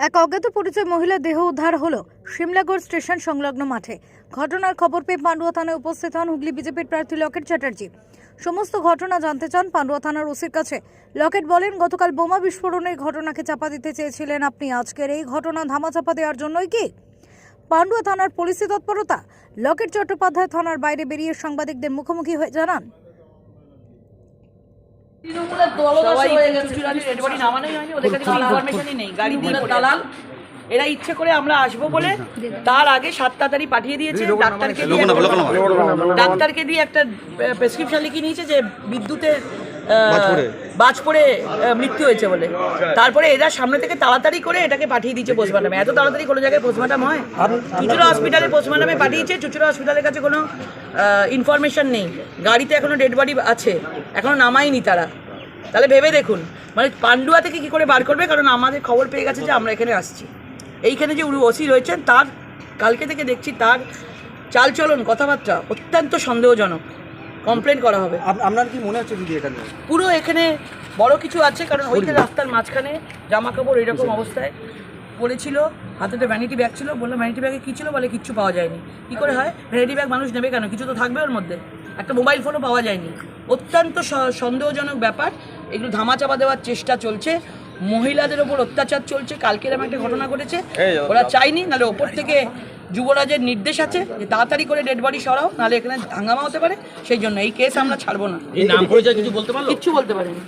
এক অজ্ঞাত পরিচয় মহিলা দেহ উদ্ধার হলো সিমলাগড় স্টেশন সংলগ্ন মাঠে। ঘটনার খবর পেয়ে পান্ডুয়া থানায় উপস্থিত হন হুগলি বিজেপির প্রার্থী লকেট চ্যাটার্জি। সমস্ত ঘটনা জানতে চান পান্ডুয়া থানার ওসির কাছে। লকেট বলেন, গতকাল বোমা বিস্ফোরণের ঘটনাকে চাপা দিতে চেয়েছিলেন আপনি, আজকের এই ঘটনা ধামাচাপা দেওয়ার জন্যই কি? পান্ডুয়া থানার পুলিশি তৎপরতা। লকেট চট্টোপাধ্যায় থানার বাইরে বেরিয়ে সাংবাদিকদের মুখোমুখি হয়ে জানান, এরা ইচ্ছে করে আমরা আসবো বলে তার আগে 7 তারিখ পাঠিয়ে দিয়েছে ডাক্তারকে দিয়ে একটা প্রেসক্রিপশন লিখে নিয়েছে যে বিদ্যুতের বাজ পড়ে মৃত্যু হয়েছে বলে। তারপরে এরা সামনে থেকে তাড়াতাড়ি করে এটাকে পাঠিয়ে দিয়েছে পোস্টমর্টমে। এত তাড়াতাড়ি কোনো জায়গায় পোস্টমর্টম হয়? চুচুড়া হসপিটালে পোস্টমর্টমে পাঠিয়েছে। চুচুড়া হসপিটালের কাছে কোনো ইনফরমেশন নেই, গাড়িতে এখনো ডেড বডি আছে, এখনো নামায়নি তারা। তাহলে ভেবে দেখুন, মানে পান্ডুয়া থেকে কি করে বার করবে? কারণ আমাদের খবর পেয়ে গেছে যে আমরা এখানে আসছি। এইখানে যে ওসি রয়েছেন তার কালকে থেকে দেখছি তার চালচলন, কথাবার্তা অত্যন্ত সন্দেহজনক। কমপ্লেন করা হবে। আপনার কি মনে হচ্ছে দিদি এখানে পুরো এখানে বড় কিছু আছে? কারণ ওইটা রাস্তার মাঝখানে জামা কাপড় এরকম অবস্থায় পড়েছিল, হাতে ভ্যানিটি ব্যাগ ছিল। বললাম ভ্যানিটি ব্যাগে কী ছিল? বলে কিচ্ছু পাওয়া যায়নি। কী করে হয়? ভ্যানিটি ব্যাগ মানুষ নেবে কেন? কিছু তো থাকবে ওর মধ্যে। একটা মোবাইল ফোনও পাওয়া যায়নি। অত্যন্ত সন্দেহজনক ব্যাপার। এগুলো ধামাচাপা দেওয়ার চেষ্টা চলছে, মহিলাদের ওপর অত্যাচার চলছে। কালকে এরকম একটা ঘটনা ঘটেছে, ওরা চাইনি, নাহলে ওপর থেকে যুবরাজের নির্দেশ আছে যে তাড়াতাড়ি করে ডেড বডি সরাও, নাহলে এখানে হাঙ্গামা হতে পারে। সেই জন্য এই কেস আমরা ছাড়বো না। এই নাম পরিচয় কিছু বলতে পারলো? কিচ্ছু বলতে পারিনি।